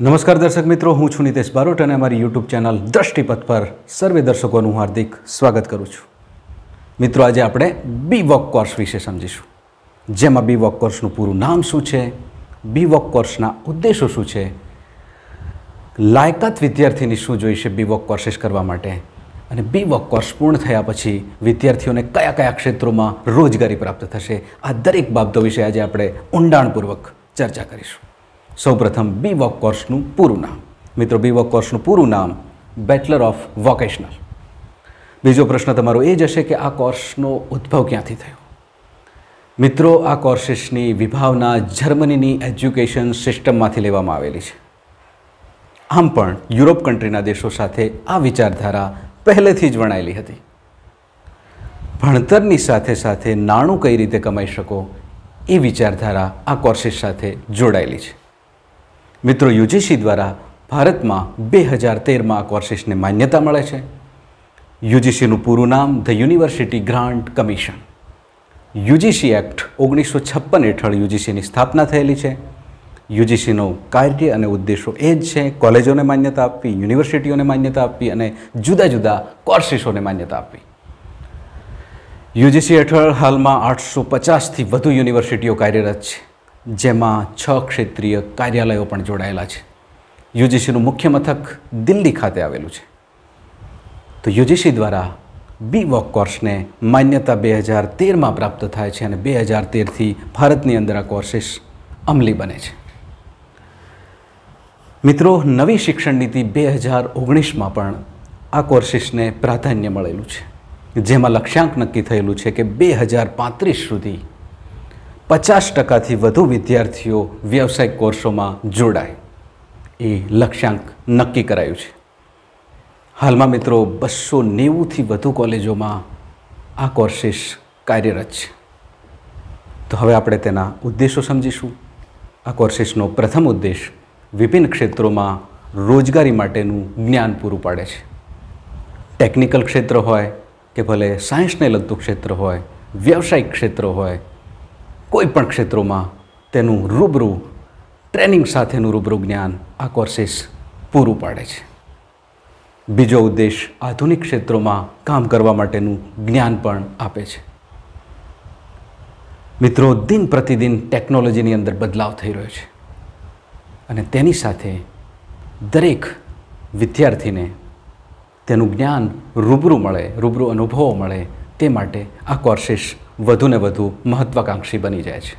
નમસ્કાર દર્શક મિત્રો, હું છું નિતેશ બારોટ અને અમારી યુટ્યુબ ચેનલ દ્રષ્ટિપથ પર સર્વે દર્શકોનું હાર્દિક સ્વાગત કરું છું. મિત્રો, આજે આપણે બીવોક કોર્સ વિશે સમજીશું, જેમાં બીવોક કોર્સનું પૂરું નામ શું છે, બીવોક કોર્સના ઉદ્દેશો શું છે, લાયકાત વિદ્યાર્થીની શું જોઈશે બીવોક કોર્सेस કરવા માટે, અને બીવોક કોર્સ પૂર્ણ થયા પછી વિદ્યાર્થીઓને કયા કયા ક્ષેત્રોમાં રોજગારી પ્રાપ્ત થશે, આ દરેક બાબતો વિશે આજે આપણે ઊંડાણપૂર્વક ચર્ચા કરીશું. સૌપ્રથમ બીવોક કોર્સનું પૂરું નામ. મિત્રો, બીવોક કોર્સનું પૂરું નામ બેચલર ઓફ વોકેશનલ. બીજો પ્રશ્ન તમારો એ જ હશે કે આ કોર્સનો ઉદ્ભવ ક્યાંથી થયો. મિત્રો, આ કોર્सेसની વિભાવના જર્મનીની એજ્યુકેશન સિસ્ટમમાંથી લેવામાં આવેલી છે. આમ પણ યુરોપ કન્ટ્રીના દેશો સાથે આ વિચારધારા પહેલેથી જ વણાયેલી હતી. ભણતરની સાથે સાથે નાણું કઈ રીતે કમાઈ શકો એ વિચારધારા આ કોર્सेस સાથે જોડાયેલી છે. મિત્રો, યુજીસી દ્વારા ભારતમાં 2013માં આ કોર્सेसને માન્યતા મળે છે. યુજીસીનું પૂરું નામ the university grant commission. UGC act 1956 હેઠળ યુજીસીની સ્થાપના થયેલી છે. યુજીસીનો કાર્ય અને ઉદ્દેશો એ જ છે કોલેજોને માન્યતા આપવી, યુનિવર્સિટીઓને માન્યતા આપવી અને જુદા જુદા કોર્सेसોને માન્યતા આપવી. યુજીસી હેઠળ હાલમાં 850થી વધુ યુનિવર્સિટીઓ કાર્યરત છે, જેમાં 6 ક્ષેત્રીય કાર્યાલયો પણ જોડાયેલા છે. યુજીસીનું મુખ્ય મથક દિલ્હી ખાતે આવેલું છે. તો યુજીસી દ્વારા બીવોક કોર્સને માન્યતા 2013માં પ્રાપ્ત થાય છે અને 2013થી ભારતની અંદર આ કોર્सेस અમલી બને છે. મિત્રો, નવી શિક્ષણ નીતિ 2019માં પણ આ કોર્सेसને પ્રાધાન્ય મળેલું છે, જેમાં લક્ષ્યાંક નક્કી થયેલું છે કે 2035 સુધી 50%થી વધુ વિદ્યાર્થીઓ વ્યવસાયિક કોર્સોમાં જોડાય, એ લક્ષ્યાંક નક્કી કરાયું છે. હાલમાં મિત્રો 290થી વધુ કોલેજોમાં આ કોર્सेस કાર્યરત છે. તો હવે આપણે તેના ઉદ્દેશો સમજીશું. આ કોર્सेसનો પ્રથમ ઉદ્દેશ વિભિન્ન ક્ષેત્રોમાં રોજગારી માટેનું જ્ઞાન પૂરું પાડે છે. ટેકનિકલ ક્ષેત્ર હોય કે ભલે સાયન્સને લગતું ક્ષેત્ર હોય, વ્યવસાયિક ક્ષેત્ર હોય, કોઈ પણ ક્ષેત્રોમાં તેનું રૂબરૂ ટ્રેનિંગ સાથેનું રૂબરૂ જ્ઞાન આ કોર્सेस પૂરું પાડે છે. બીજો ઉદ્દેશ આધુનિક ક્ષેત્રોમાં કામ કરવા માટેનું જ્ઞાન પણ આપે છે. મિત્રો, દિન પ્રતિદિન ટેકનોલોજીની અંદર બદલાવ થઈ રહ્યો છે અને તેની સાથે દરેક વિદ્યાર્થીને તેનું જ્ઞાન રૂબરૂ મળે, રૂબરૂ અનુભવો મળે, તે માટે આ કોર્सेस વધુને વધુ મહત્વાકાંક્ષી બની જાય છે.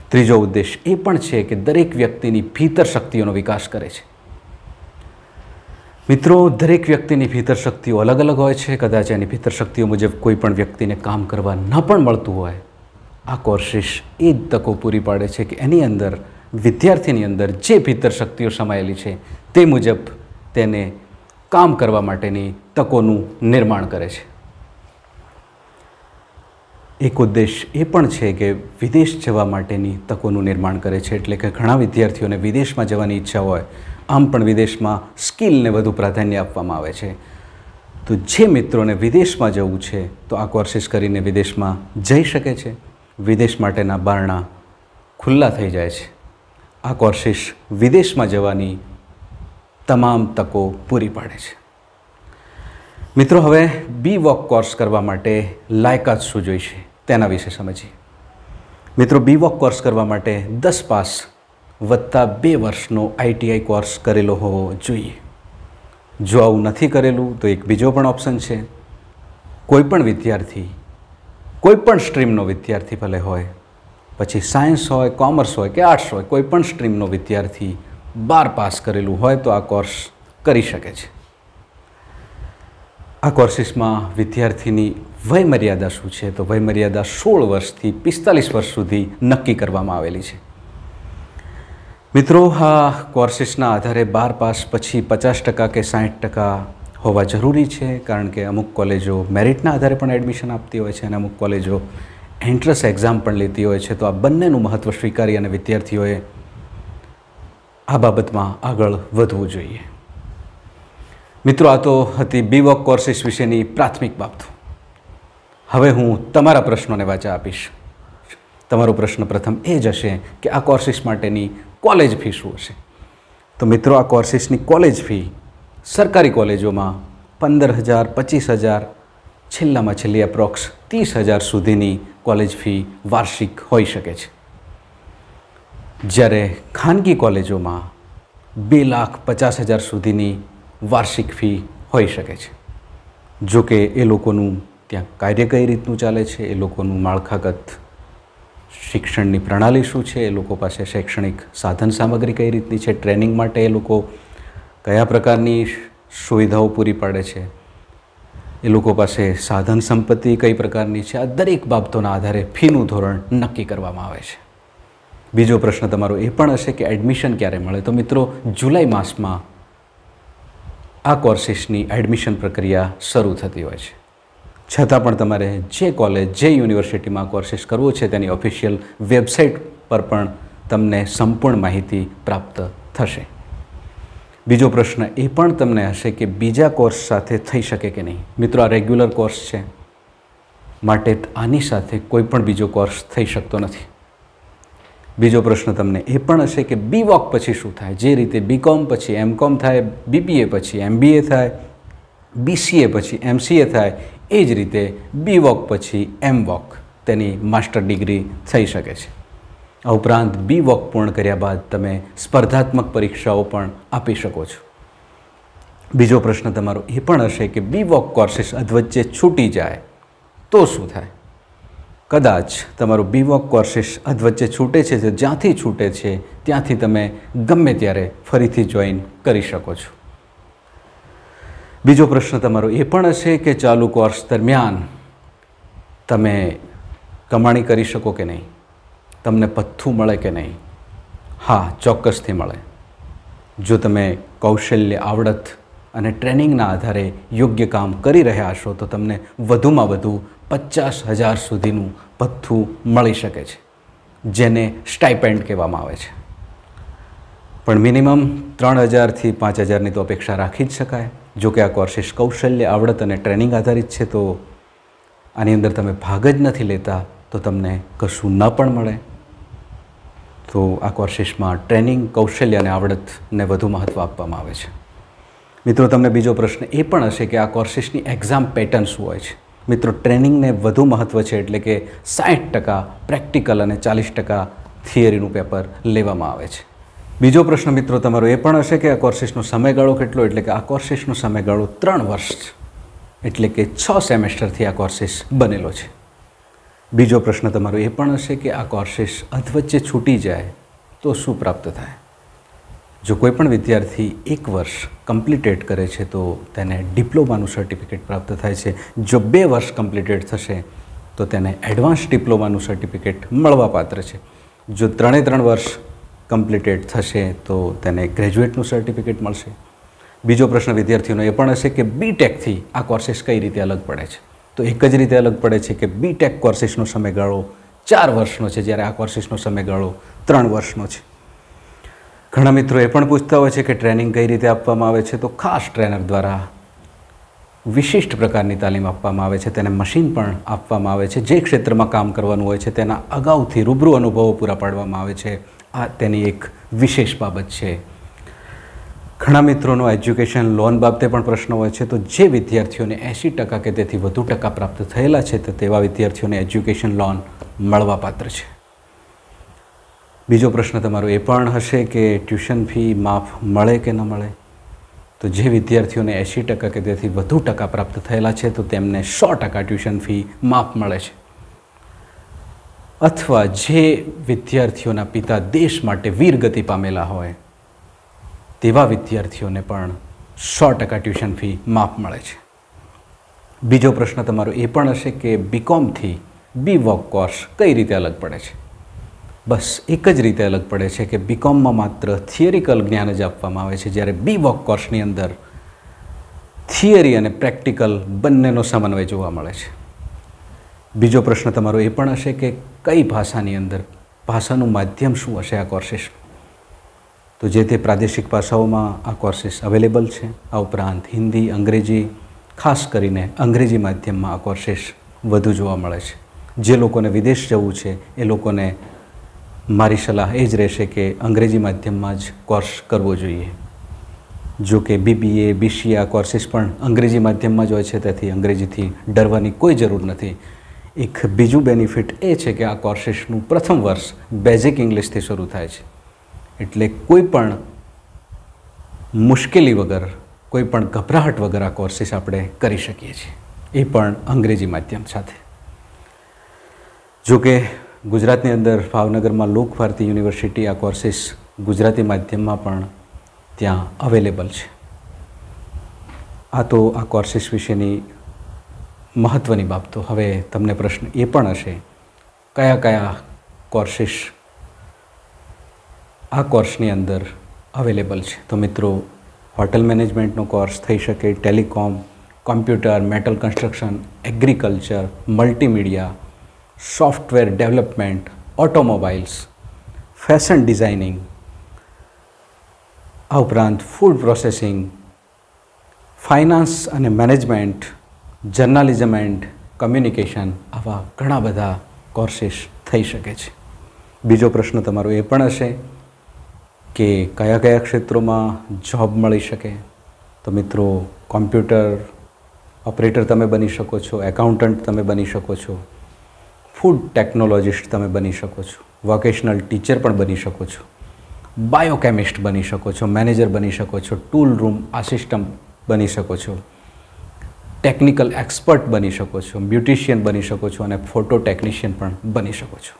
ત્રીજો ઉદ્દેશ એ પણ છે કે દરેક વ્યક્તિની ભીતર શક્તિઓનો વિકાસ કરે છે. મિત્રો, દરેક વ્યક્તિની ભીતર શક્તિઓ અલગ અલગ હોય છે. કદાચ એની ભીતર શક્તિઓ મુજબ કોઈ પણ વ્યક્તિને કામ કરવા ન પણ મળતું હોય, આ કોર્सेस એ જ તકો પૂરી પાડે છે કે એની અંદર વિદ્યાર્થીની અંદર જે ભીતર શક્તિઓ સમાયેલી છે તે મુજબ તેને કામ કરવા માટેની તકોનું નિર્માણ કરે છે. એક ઉદ્દેશ એ પણ છે કે વિદેશ જવા માટેની તકોનું નિર્માણ કરે છે. એટલે કે ઘણા વિદ્યાર્થીઓને વિદેશમાં જવાની ઈચ્છા હોય, આમ પણ વિદેશમાં સ્કિલને વધુ પ્રાધાન્ય આપવામાં આવે છે. તો જે મિત્રોને વિદેશમાં જવું છે તો આ કોર્सेस કરીને વિદેશમાં જઈ શકે છે. વિદેશ માટેના બારણા ખુલ્લા થઈ જાય છે. આ કોર્सेस વિદેશમાં જવાની તમામ તકો પૂરી પાડે છે. મિત્રો, હવે બીવોક કોર્સ કરવા માટે લાયકાત શું જોઈશે તેના વિશે સમજીએ. મિત્રો, બીવોક કોર્સ કરવા માટે 10 પાસ વત્તા 2 વર્ષનો ITI કોર્સ કરેલો હોવો જોઈએ. જો આવું નથી કરેલું તો એક બીજો પણ ઓપ્શન છે. કોઈ પણ વિદ્યાર્થી, કોઈ પણ સ્ટ્રીમનો વિદ્યાર્થી ભલે હોય, પછી સાયન્સ હોય, કોમર્સ હોય કે આર્ટ્સ હોય, કોઈ પણ સ્ટ્રીમનો વિદ્યાર્થી 12 પાસ કરેલું હોય તો આ કોર્સ કરી શકે છે. આ કોર્सेसમાં વિદ્યાર્થીની વયમર્યાદા શું છે તો વયમર્યાદા 16 વર્ષથી 45 વર્ષ સુધી નક્કી કરવામાં આવેલી છે. મિત્રો, આ કોર્सेसના આધારે 12 પાસ પછી 50% કે 60% હોવા જરૂરી છે, કારણ કે અમુક કોલેજો મેરિટના આધારે પણ એડમિશન આપતી હોય છે અને અમુક કોલેજો એન્ટ્રન્સ એક્ઝામ પણ લેતી હોય છે. તો આ બંનેનું મહત્ત્વ સ્વીકારી અને વિદ્યાર્થીઓએ આ બાબતમાં આગળ વધવું જોઈએ. મિત્રો, આ તો હતી બીવોક કોર્सेस વિશેની પ્રાથમિક બાબતો. હવે હું તમારા પ્રશ્નોને વાચા આપીશ. તમારો પ્રશ્ન પ્રથમ એ જ હશે કે આ કોર્सेस માટેની કોલેજ ફી શું હશે. તો મિત્રો, આ કોર્સીસની કોલેજ ફી સરકારી કોલેજોમાં 15,000, 25,000, છેલ્લામાં છેલ્લી એપ્રોક્સ 30,000 સુધીની કોલેજ ફી વાર્ષિક હોઈ શકે છે. જ્યારે ખાનગી કોલેજોમાં 2,50,000 સુધીની વાર્ષિક ફી હોઈ શકે છે. જો કે એ લોકોનું ત્યાં કાર્ય કઈ રીતનું ચાલે છે, એ લોકોનું માળખાગત શિક્ષણની પ્રણાલી શું છે, એ લોકો પાસે શૈક્ષણિક સાધન સામગ્રી કઈ રીતની છે, ટ્રેનિંગ માટે એ લોકો કયા પ્રકારની સુવિધાઓ પૂરી પાડે છે, એ લોકો પાસે સાધન સંપત્તિ કઈ પ્રકારની છે, આ દરેક બાબતોના આધારે ફીનું ધોરણ નક્કી કરવામાં આવે છે. બીજો પ્રશ્ન તમારો એ પણ હશે કે એડમિશન ક્યારે મળે. તો મિત્રો, જુલાઈ માસમાં આ કોર્સીસની એડમિશન પ્રક્રિયા શરૂ થતી હોય છે. છતાં પણ તમારે જે કોલેજ, જે યુનિવર્સિટીમાં કોર્સીસ કરવો છે તેની ઓફિશિયલ વેબસાઇટ પર પણ તમને સંપૂર્ણ માહિતી પ્રાપ્ત થશે. બીજો પ્રશ્ન એ પણ તમને હશે કે બીજા કોર્સ સાથે થઈ શકે કે નહીં. મિત્રો, આ રેગ્યુલર કોર્સ છે, માટે આની સાથે કોઈ પણ બીજો કોર્સ થઈ શકતો નથી. બીજો પ્રશ્ન તમને એ પણ હશે કે BVoc પછી શું થાય. જે રીતે BCom પછી MCom થાય, BBA પછી MBA થાય, BCA પછી MCA થાય, એ જ રીતે BVoc પછી MVoc તેની માસ્ટર ડિગ્રી થઈ શકે છે. આ ઉપરાંત BVoc પૂર્ણ કર્યા બાદ તમે સ્પર્ધાત્મક પરીક્ષાઓ પણ આપી શકો છો. બીજો પ્રશ્ન તમારો એ પણ હશે કે BVoc કોર્સીસ અધવચ્ચે છૂટી જાય તો શું થાય. કદાચ તમારું BVoc કોર્સીસ અધવચ્ચે છૂટે છે, તો જ્યાંથી છૂટે છે ત્યાંથી તમે ગમે ત્યારે ફરીથી જોઈન કરી શકો છો. બીજો પ્રશ્ન તમારો એ પણ હશે કે ચાલુ કોર્સ દરમિયાન તમે કમાણી કરી શકો કે નહીં, તમને પથ્થું મળે કે નહીં. હા, ચોક્કસથી મળે. જો તમે કૌશલ્ય, આવડત અને ટ્રેનિંગના આધારે યોગ્ય કામ કરી રહ્યા હશો તો તમને વધુમાં વધુ 50,000 સુધીનું ભથ્થું મળી શકે છે, જેને સ્ટાઇપેન્ડ કહેવામાં આવે છે. પણ મિનિમમ 3,000થી 5,000ની તો અપેક્ષા રાખી જ શકાય. જો કે આ કોર્સીસ કૌશલ્ય, આવડત અને ટ્રેનિંગ આધારિત છે, તો આની અંદર તમે ભાગ જ નથી લેતા તો તમને કશું ન પણ મળે. તો આ કોર્સીસમાં ટ્રેનિંગ, કૌશલ્ય અને આવડતને વધુ મહત્ત્વ આપવામાં આવે છે. મિત્રો, તમને બીજો પ્રશ્ન એ પણ હશે કે આ કોર્સીસની એક્ઝામ પેટર્ન શું હોય છે. મિત્રો, ટ્રેનિંગને વધુ મહત્ત્વ છે, એટલે કે 60% પ્રેક્ટિકલ અને 40% થિયરીનું પેપર લેવામાં આવે છે. બીજો પ્રશ્ન મિત્રો તમારો એ પણ હશે કે આ કોર્સીસનો સમયગાળો કેટલો. એટલે કે આ કોર્સીસનો સમયગાળો 3 વર્ષ એટલે કે 6 સેમેસ્ટરથી આ કોર્સીસ બનેલો છે. બીજો પ્રશ્ન તમારો એ પણ હશે કે આ કોર્સીસ અધવચ્ચે છૂટી જાય તો શું પ્રાપ્ત થાય. જો કોઈ પણ વિદ્યાર્થી 1 વર્ષ કમ્પ્લીટેડ કરે છે તો તેને ડિપ્લોમાનું સર્ટિફિકેટ પ્રાપ્ત થાય છે. જો 2 વર્ષ કમ્પ્લીટેડ થશે તો તેને એડવાન્સ ડિપ્લોમાનું સર્ટિફિકેટ મળવાપાત્ર છે. જો 3 વર્ષ કમ્પ્લીટેડ થશે તો તેને ગ્રેજ્યુએટનું સર્ટિફિકેટ મળશે. બીજો પ્રશ્ન વિદ્યાર્થીઓનો એ પણ હશે કે BTechથી આ કોર્સીસ કઈ રીતે અલગ પડે છે. તો એક જ રીતે અલગ પડે છે કે BTech કોર્સીસનો સમયગાળો 4 વર્ષનો છે, જ્યારે આ કોર્સીસનો સમયગાળો 3 વર્ષનો છે. ઘણા મિત્રો એ પણ પૂછતા હોય છે કે ટ્રેનિંગ કઈ રીતે આપવામાં આવે છે. તો ખાસ ટ્રેનર દ્વારા વિશિષ્ટ પ્રકારની તાલીમ આપવામાં આવે છે. તેને મશીન પણ આપવામાં આવે છે. જે ક્ષેત્રમાં કામ કરવાનું હોય છે તેના અગાઉથી રૂબરૂ અનુભવો પૂરા પાડવામાં આવે છે. આ તેની એક વિશેષ બાબત છે. ઘણા મિત્રોનો એજ્યુકેશન લોન બાબતે પણ પ્રશ્ન હોય છે. તો જે વિદ્યાર્થીઓને 80% કે તેથી વધુ ટકા પ્રાપ્ત થયેલા છે તો તેવા વિદ્યાર્થીઓને એજ્યુકેશન લોન મળવાપાત્ર છે. બીજો પ્રશ્ન તમારો એ પણ હશે કે ટ્યુશન ફી માફ મળે કે ન મળે. તો જે વિદ્યાર્થીઓને 80% કે તેથી વધુ ટકા પ્રાપ્ત થયેલા છે તો તેમને 100% ટ્યુશન ફી માફ મળે છે. અથવા જે વિદ્યાર્થીઓના પિતા દેશ માટે વીરગતિ પામેલા હોય તેવા વિદ્યાર્થીઓને પણ 100% ટ્યુશન ફી માફ મળે છે. બીજો પ્રશ્ન તમારો એ પણ હશે કે BComથી BVoc કોર્સ કઈ રીતે અલગ પડે છે. બસ એક જ રીતે અલગ પડે છે કે BComમાં માત્ર થિયરિકલ જ્ઞાન જ આપવામાં આવે છે, જ્યારે BVoc કોર્સની અંદર થિયરી અને પ્રેક્ટિકલ બંનેનો સમન્વય જોવા મળે છે. બીજો પ્રશ્ન તમારો એ પણ હશે કે કઈ ભાષાની અંદર, ભાષાનું માધ્યમ શું હશે આ કોર્સીસ. તો જે તે પ્રાદેશિક ભાષાઓમાં આ કોર્સીસ અવેલેબલ છે. આ ઉપરાંત હિન્દી, અંગ્રેજી, ખાસ કરીને અંગ્રેજી માધ્યમમાં આ કોર્સીસ વધુ જોવા મળે છે. જે લોકોને વિદેશ જવું છે એ લોકોને મારી સલાહ એ જ રહેશે કે અંગ્રેજી માધ્યમમાં જ કોર્સ કરવો જોઈએ. જો કે BBA BCA આ કોર્સિસ પણ અંગ્રેજી માધ્યમમાં જ હોય છે, તેથી અંગ્રેજીથી ડરવાની કોઈ જરૂર નથી. એક બીજું બેનિફિટ એ છે કે આ કોર્સિસનું પ્રથમ વર્ષ બેઝિક ઇંગ્લિશથી શરૂ થાય છે, એટલે કોઈ પણ મુશ્કેલી વગર, કોઈ પણ ગભરાહટ વગર આ કોર્સિસ આપણે કરી શકીએ છીએ, એ પણ અંગ્રેજી માધ્યમ સાથે. જો કે ગુજરાતની અંદર ભાવનગરમાં લોક ભારતી યુનિવર્સિટી આ કોર્સિસ ગુજરાતી માધ્યમમાં પણ ત્યાં અવેલેબલ છે. આ તો આ કોર્સિસ વિશેની મહત્ત્વની બાબતો. હવે તમને પ્રશ્ન એ પણ હશે, કયા કયા કોર્સિસ આ કોર્સની અંદર અવેલેબલ છે? તો મિત્રો, હોટલ મેનેજમેન્ટનો કોર્સ થઈ શકે, telecom, computer, metal construction, agriculture, multimedia, software development, automobiles, fashion designing, આ ઉપરાંત ફૂડ પ્રોસેસિંગ, ફાઇનાન્સ અને મેનેજમેન્ટ, જર્નાલિઝમ એન્ડ કમ્યુનિકેશન, આવા ઘણા બધા કોર્સિસ થઈ શકે છે. બીજો પ્રશ્ન તમારો એ પણ હશે કે કયા કયા ક્ષેત્રોમાં જોબ મળી શકે? તો મિત્રો, કોમ્પ્યુટર ઓપરેટર તમે બની શકો છો, એકાઉન્ટન્ટ તમે બની શકો છો, ફૂડ ટેકનોલોજીસ્ટ તમે બની શકો છો, વોકેશનલ ટીચર પણ બની શકો છો, બાયોકેમિસ્ટ બની શકો છો, મેનેજર બની શકો છો, ટૂલ રૂમ આસિસ્ટન્ટ બની શકો છો, ટેકનિકલ એક્સપર્ટ બની શકો છો, બ્યુટિશિયન બની શકો છો અને ફોટો ટેકનિશિયન પણ બની શકો છો.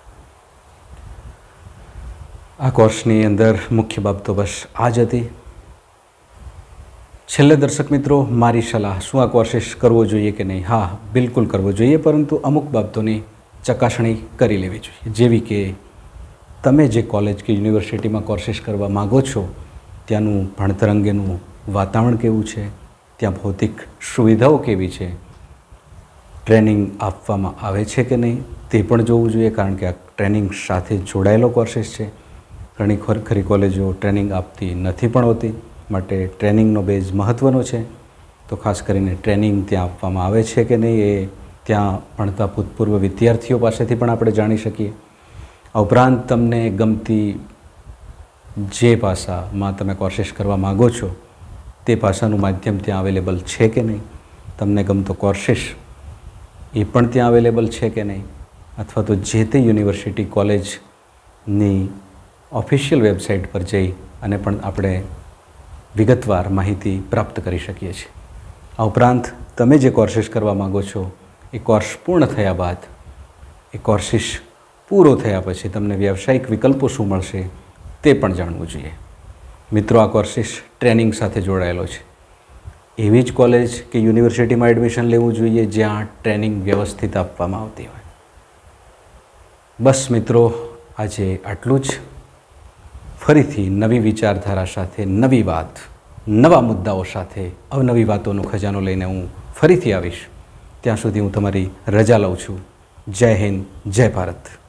આ કોર્સની અંદર મુખ્ય બાબતો બસ આ જ હતી. છેલ્લે દર્શક મિત્રો, મારી સલાહ, શું આ કોર્સિસ કરવો જોઈએ કે નહીં? હા, બિલકુલ કરવો જોઈએ, પરંતુ અમુક બાબતોની ચકાસણી કરી લેવી જોઈએ. જેવી કે તમે જે કોલેજ કે યુનિવર્સિટીમાં કોર્સિસ કરવા માગો છો ત્યાંનું ભણતર અંગેનું વાતાવરણ કેવું છે, ત્યાં ભૌતિક સુવિધાઓ કેવી છે, ટ્રેનિંગ આપવામાં આવે છે કે નહીં તે પણ જોવું જોઈએ, કારણ કે આ ટ્રેનિંગ સાથે જોડાયેલો કોર્સિસ છે. ઘણી ખરી કોલેજો ટ્રેનિંગ આપતી નથી પણ હોતી, માટે ટ્રેનિંગનો બેઝ મહત્ત્વનો છે. તો ખાસ કરીને ટ્રેનિંગ ત્યાં આપવામાં આવે છે કે નહીં એ ત્યાં ભણતા ભૂતપૂર્વ વિદ્યાર્થીઓ પાસેથી પણ આપણે જાણી શકીએ. આ ઉપરાંત તમને ગમતી જે ભાષામાં તમે કોર્સિસ કરવા માગો છો તે ભાષાનું માધ્યમ ત્યાં અવેલેબલ છે કે નહીં, તમને ગમતો કોર્સિસ એ પણ ત્યાં અવેલેબલ છે કે નહીં, અથવા તો જે તે યુનિવર્સિટી કોલેજની ઓફિશિયલ વેબસાઇટ પર જઈ અને પણ આપણે વિગતવાર માહિતી પ્રાપ્ત કરી શકીએ છીએ. આ ઉપરાંત તમે જે કોર્સિસ કરવા માગો છો એ કોર્સ પૂર્ણ થયા બાદ, એ કોર્સિસ પૂરો થયા પછી તમને વ્યાવસાયિક વિકલ્પો શું મળશે તે પણ જાણવું જોઈએ. મિત્રો, આ કોર્સિસ ટ્રેનિંગ સાથે જોડાયેલો છે. એવી જ કોલેજ કે યુનિવર્સિટીમાં એડમિશન લેવું જોઈએ જ્યાં ટ્રેનિંગ વ્યવસ્થિત આપવામાં આવતી હોય. બસ મિત્રો, આજે આટલું જ. ફરીથી નવી વિચારધારા સાથે, નવી વાત, નવા મુદ્દાઓ સાથે, અવનવી વાતોનો ખજાનો લઈને હું ફરીથી આવીશ. ત્યાં સુધી હું તમારી રજા લઉં છું. જય હિન્દ, જય ભારત.